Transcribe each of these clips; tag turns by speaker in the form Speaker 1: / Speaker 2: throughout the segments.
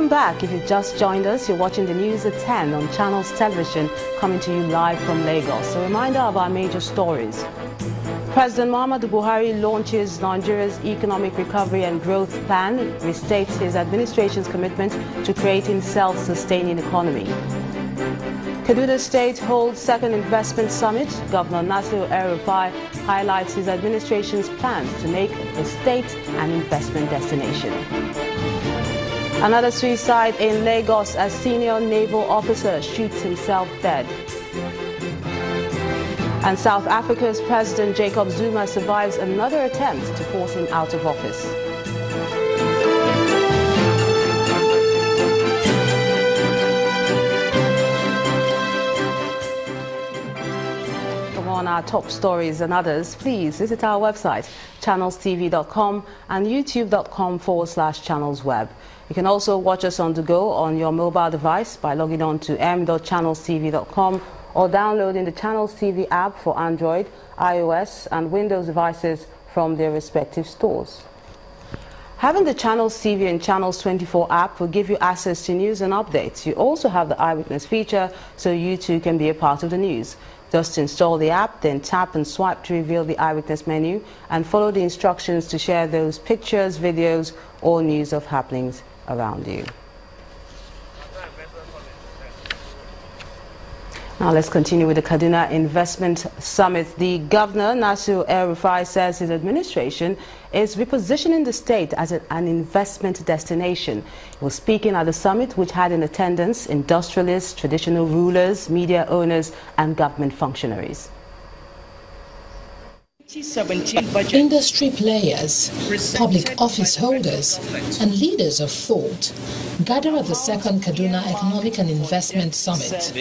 Speaker 1: Welcome back. If you've just joined us, you're watching the news at 10 on Channels Television, coming to you live from Lagos. A reminder of our major stories. President Muhammadu Buhari launches Nigeria's economic recovery and growth plan, restates his administration's commitment to creating self-sustaining economy. Kaduna State holds second investment summit. Governor Nasir El-Rufai highlights his administration's plans to make the state an investment destination. Another suicide in Lagos as senior naval officer shoots himself dead. And South Africa's President Jacob Zuma survives another attempt to force him out of office. For more on our top stories and others, please visit our website, channelstv.com and youtube.com/channelsweb. You can also watch us on the go on your mobile device by logging on to m.channelstv.com or downloading the Channels TV app for Android, iOS and Windows devices from their respective stores. Having the Channels TV and Channels 24 app will give you access to news and updates. You also have the Eyewitness feature, so you too can be a part of the news. Just install the app, then tap and swipe to reveal the Eyewitness menu and follow the instructions to share those pictures, videos or news of happenings around you. Now let's continue with the Kaduna Investment Summit. The Governor, Nasir El-Rufai, says his administration is repositioning the state as an investment destination. He was speaking at the summit, which had in attendance industrialists, traditional rulers, media owners and government functionaries.
Speaker 2: Industry players, public office holders and leaders of thought gather at the second Kaduna Economic and Investment Summit.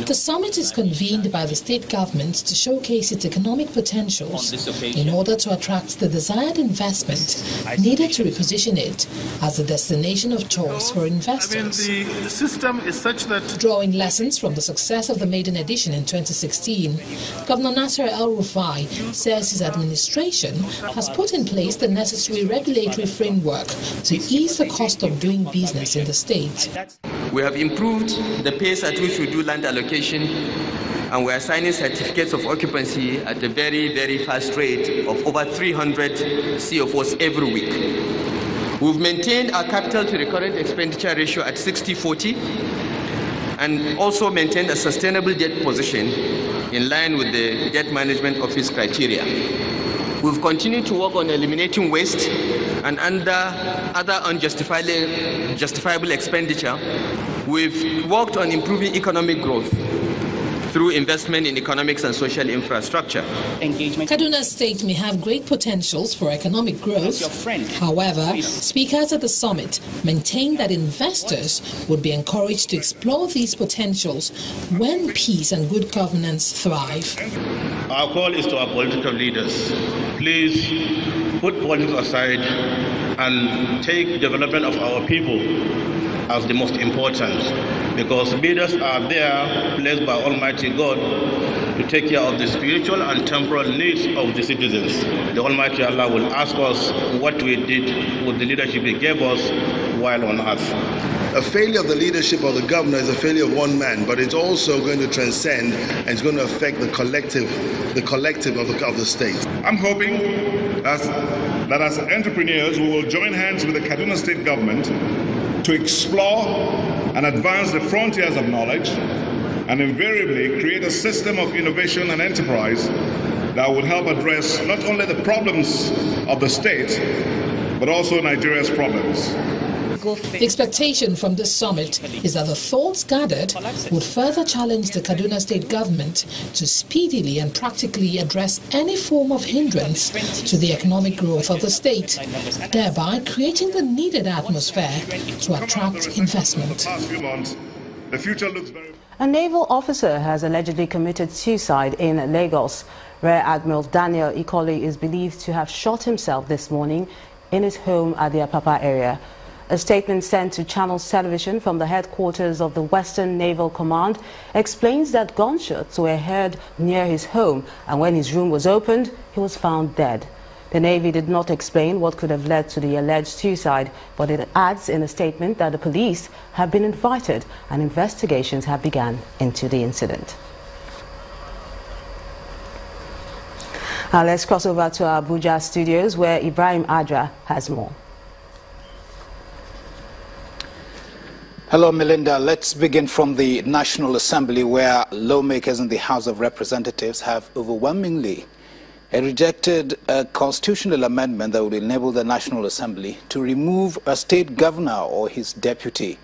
Speaker 2: The summit is convened by the state government to showcase its economic potentials in order to attract the desired investment needed to reposition it as a destination of choice for investors.
Speaker 3: The system is such that,
Speaker 2: drawing lessons from the success of the maiden edition in 2016, Governor Nasir El-Rufai says his administration has put in place the necessary regulatory framework to ease the cost of doing business in the state.
Speaker 4: We have improved the pace at which we do land allocation, and we are signing certificates of occupancy at a very, very fast rate of over 300 CFOs every week. We've maintained our capital to recurrent expenditure ratio at 60-40 and also maintained a sustainable debt position in line with the Debt Management Office criteria. We've continued to work on eliminating waste and other unjustifiable expenditure. We've worked on improving economic growth through investment in economics and social infrastructure.
Speaker 2: Kaduna State may have great potentials for economic growth. However, speakers at the summit maintain that investors would be encouraged to explore these potentials when peace and good governance thrive.
Speaker 3: our call is to our political leaders. Please put politics aside and take development of our people as the most important, because leaders are there placed by Almighty God to take care of the spiritual and temporal needs of the citizens. The Almighty Allah will ask us what we did with the leadership He gave us while on earth.
Speaker 5: A failure of the leadership of the governor is a failure of one man, but it's also going to transcend and it's going to affect the collective of the state.
Speaker 6: I'm hoping that as entrepreneurs we will join hands with the Kaduna State government to explore and advance the frontiers of knowledge and invariably create a system of innovation and enterprise that would help address not only the problems of the state, but also Nigeria's problems.
Speaker 2: The expectation from this summit is that the thoughts gathered would further challenge the Kaduna State government to speedily and practically address any form of hindrance to the economic growth of the state, thereby creating the needed atmosphere to attract investment.
Speaker 6: The future looks very...
Speaker 1: A naval officer has allegedly committed suicide in Lagos. Rear Admiral Daniel Ikoli is believed to have shot himself this morning in his home at the Apapa area. A statement sent to Channels Television from the headquarters of the Western Naval Command explains that gunshots were heard near his home, and when his room was opened, he was found dead. The Navy did not explain what could have led to the alleged suicide, but it adds in a statement that the police have been invited and investigations have begun into the incident. Now let's cross over to our Abuja studios where Ibrahim Adra has more.
Speaker 7: Hello, Melinda. Let's begin from the National Assembly, where lawmakers in the House of Representatives have overwhelmingly rejected a constitutional amendment that would enable the National Assembly to remove a state governor or his deputy.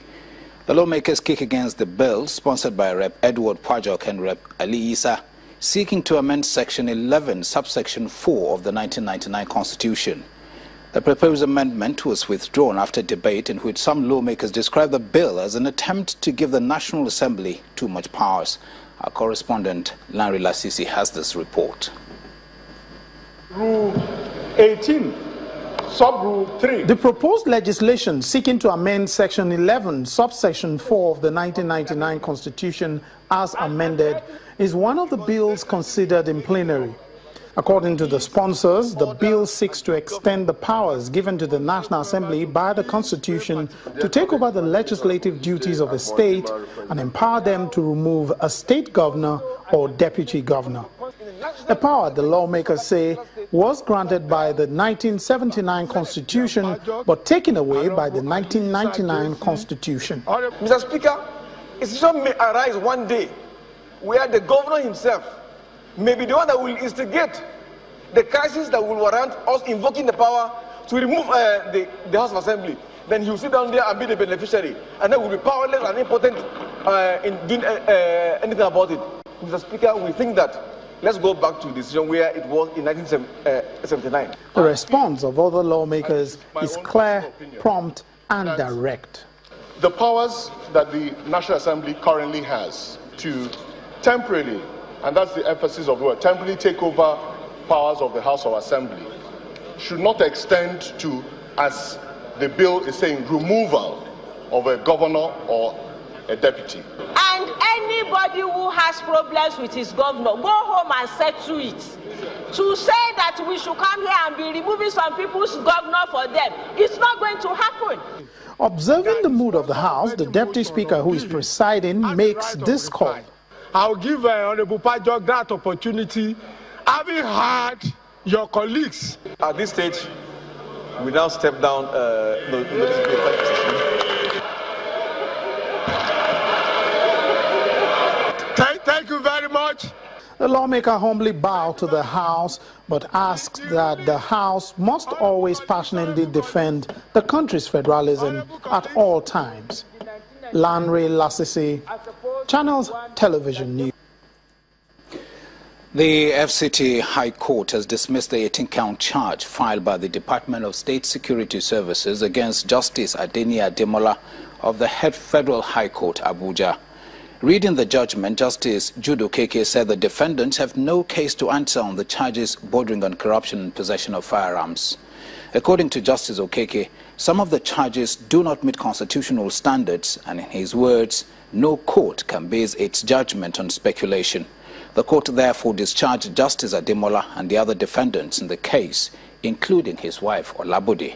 Speaker 7: The lawmakers kick against the bill, sponsored by Rep. Edward Pajok and Rep. Ali Issa, seeking to amend Section 11, subsection 4 of the 1999 Constitution. The proposed amendment was withdrawn after debate in which some lawmakers described the bill as an attempt to give the National Assembly too much powers. Our correspondent, Larry Lasisi, has this report.
Speaker 8: Rule 18, Sub-Rule 3.
Speaker 9: The proposed legislation seeking to amend Section 11, Subsection 4 of the 1999 Constitution as amended is one of the bills considered in plenary. According to the sponsors, the bill seeks to extend the powers given to the National Assembly by the Constitution to take over the legislative duties of a state and empower them to remove a state governor or deputy governor. A power, the lawmakers say, was granted by the 1979 Constitution but taken away by the 1999 Constitution.
Speaker 8: Mr. Speaker, a situation may arise one day where the governor himself may be the one that will instigate the crisis that will warrant us invoking the power to remove the House of Assembly. Then he will sit down there and be the beneficiary, and then will be powerless and impotent in doing anything about it. Mr. Speaker, we think that let's go back to the decision where it was in 1979.
Speaker 9: The response of other lawmakers is clear, prompt, and direct.
Speaker 10: The powers that the National Assembly currently has to temporarily, and that's the emphasis of the word, temporarily take over powers of the House of Assembly should not extend to, as the bill is saying, removal of a governor or a deputy.
Speaker 11: And anybody who has problems with his governor, go home and settle it. To say that we should come here and be removing some people's governor for them, it's not going to happen.
Speaker 9: Observing the mood of the House, the Deputy Speaker who is presiding makes this call.
Speaker 8: I'll give Honorable Pajok that opportunity, having heard your colleagues. At this stage, we now step down. Thank you very much.
Speaker 9: The lawmaker humbly bowed to the House, but asked that the House must always passionately defend the country's federalism at all times. Lanre Lasisi, Channels Television News.
Speaker 7: The FCT High Court has dismissed the 18-count charge filed by the Department of State Security Services against Justice Adeni Ademola of the Head Federal High Court, Abuja. Reading the judgment, Justice Jude Okeke said the defendants have no case to answer on the charges bordering on corruption and possession of firearms. According to Justice Okeke, some of the charges do not meet constitutional standards, and in his words, no court can base its judgment on speculation. The court therefore discharged Justice Ademola and the other defendants in the case, including his wife, Olabode.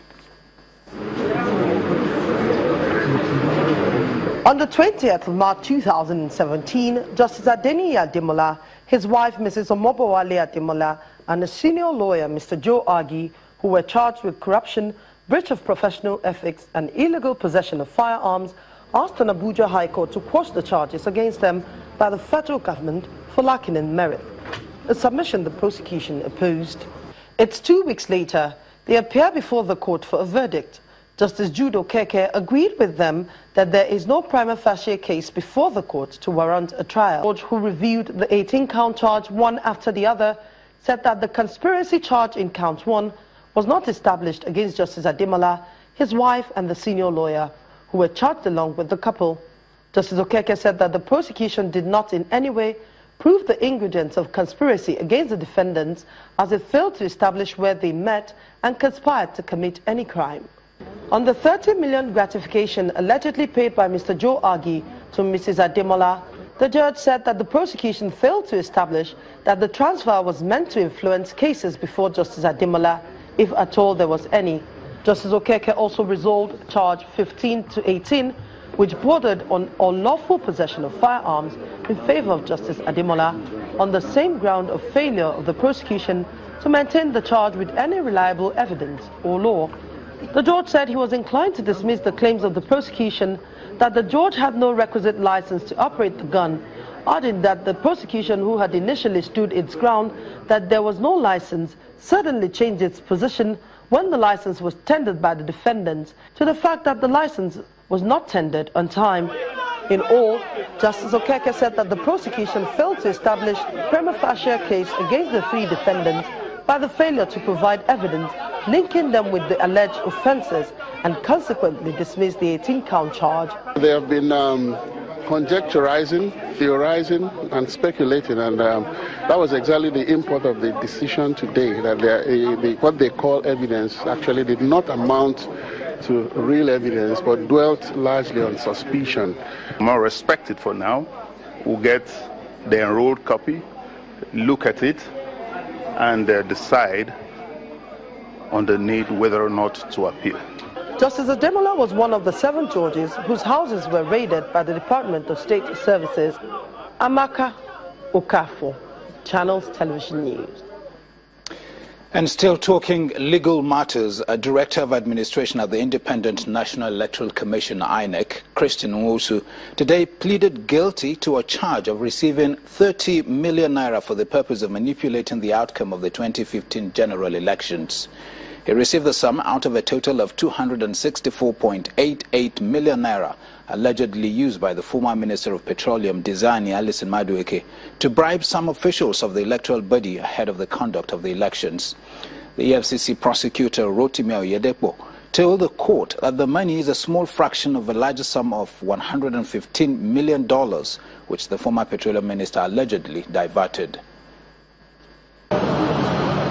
Speaker 12: On the 20th of March 2017, Justice Adeni Ademola, his wife Mrs. Omobowale Ademola, and a senior lawyer, Mr. Joe Agi, who were charged with corruption, breach of professional ethics, and illegal possession of firearms, asked an Abuja High Court to quash the charges against them by the federal government for lacking in merit, a submission the prosecution opposed. It's 2 weeks later, they appear before the court for a verdict. Justice Jude Okeke agreed with them that there is no prima facie case before the court to warrant a trial. The judge who reviewed the 18-count charge one after the other said that the conspiracy charge in count 1 was not established against Justice Ademola, his wife and the senior lawyer, who were charged along with the couple. Justice Okeke said that the prosecution did not in any way prove the ingredients of conspiracy against the defendants, as it failed to establish where they met and conspired to commit any crime. On the 30 million gratification allegedly paid by Mr. Joe Agi to Mrs. Ademola, the judge said that the prosecution failed to establish that the transfer was meant to influence cases before Justice Ademola, if at all there was any. Justice Okeke also resolved charge 15 to 18, which bordered on unlawful possession of firearms, in favor of Justice Ademola, on the same ground of failure of the prosecution to maintain the charge with any reliable evidence or law. The judge said he was inclined to dismiss the claims of the prosecution that the judge had no requisite license to operate the gun, adding that the prosecution, who had initially stood its ground that there was no license, suddenly changed its position when the license was tendered by the defendants to the fact that the license was not tendered on time. In all, Justice Okeke said that the prosecution failed to establish a prima facie case against the three defendants by the failure to provide evidence linking them with the alleged offences, and consequently dismissed the 18-count charge.
Speaker 13: They have been conjecturizing, theorizing and speculating, and that was exactly the import of the decision today, that what they call evidence actually did not amount to real evidence but dwelt largely on suspicion.
Speaker 14: More respected for now. We'll get the enrolled copy, look at it, and decide on the need whether or not to appeal.
Speaker 12: Justice Ademola was one of the 7 judges whose houses were raided by the Department of State Services. Amaka Okafo, Channels Television News.
Speaker 7: And still talking legal matters, a Director of Administration at the Independent National Electoral Commission, INEC, Christian Nwosu, today pleaded guilty to a charge of receiving 30 million naira for the purpose of manipulating the outcome of the 2015 general elections. He received the sum out of a total of 264.88 million naira, allegedly used by the former Minister of Petroleum, Diezani Alison Madueke, to bribe some officials of the electoral body ahead of the conduct of the elections. The EFCC prosecutor, Rotimi Oyedepo, told the court that the money is a small fraction of a larger sum of $115 million, which the former Petroleum Minister allegedly diverted.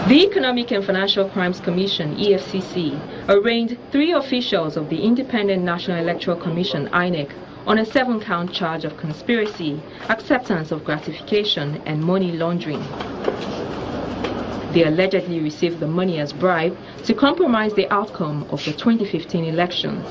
Speaker 15: The Economic and Financial Crimes Commission, EFCC, arraigned 3 officials of the Independent National Electoral Commission, INEC, on a 7-count charge of conspiracy, acceptance of gratification, and money laundering. They allegedly received the money as bribe to compromise the outcome of the 2015 elections.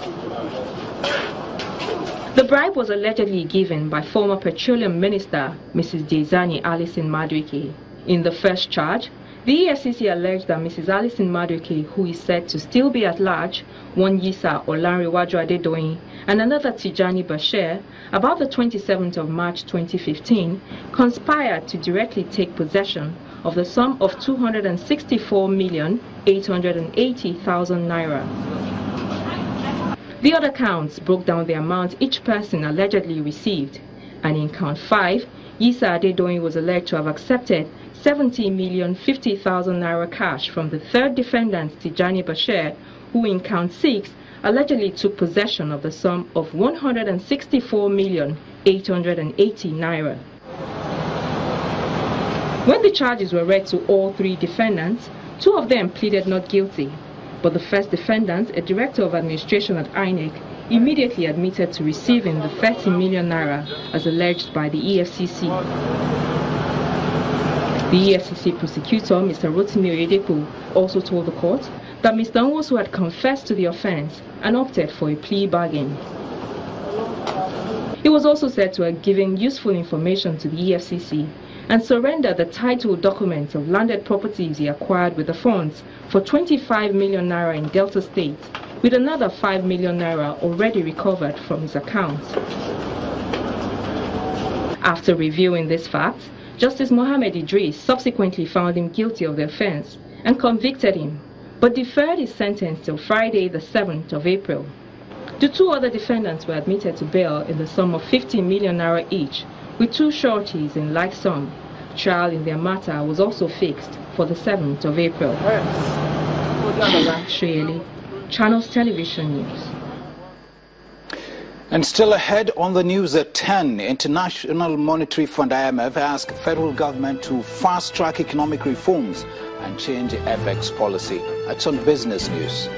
Speaker 15: The bribe was allegedly given by former Petroleum Minister, Mrs. Diezani Alison Madueke. In the first charge, the EFCC alleged that Mrs. Alison Madueke, who is said to still be at large, one Yisa Olanrewaju Adedoyin, and another Tijani Bashir, about the 27th of March 2015, conspired to directly take possession of the sum of 264,880,000 naira. The other counts broke down the amount each person allegedly received, and in count 5, Yisa Adedoyin was alleged to have accepted 70,050,000 naira cash from the third defendant, Tijani Bashir, who in count 6 allegedly took possession of the sum of 164,880,000 naira. When the charges were read to all 3 defendants, 2 of them pleaded not guilty, but the first defendant, a Director of Administration at INEC, immediately admitted to receiving the 30 million naira as alleged by the EFCC. The EFCC prosecutor, Mr. Rotimi Oyedepo, also told the court that Mr. Nwosu had confessed to the offense and opted for a plea bargain. He was also said to have given useful information to the EFCC and surrendered the title documents of landed properties he acquired with the funds for 25 million naira in Delta State, with another 5 million naira already recovered from his account. After reviewing these facts, Justice Mohammed Idris subsequently found him guilty of the offense and convicted him, but deferred his sentence till Friday, the 7th of April. The 2 other defendants were admitted to bail in the sum of 50 million naira each, with 2 sureties in like sum. Trial in their matter was also fixed for the 7th of April. Shoyeli, Channels Television News.
Speaker 7: And still ahead on the news at 10, International Monetary Fund IMF asked federal government to fast-track economic reforms and change FX policy. That's on Business News.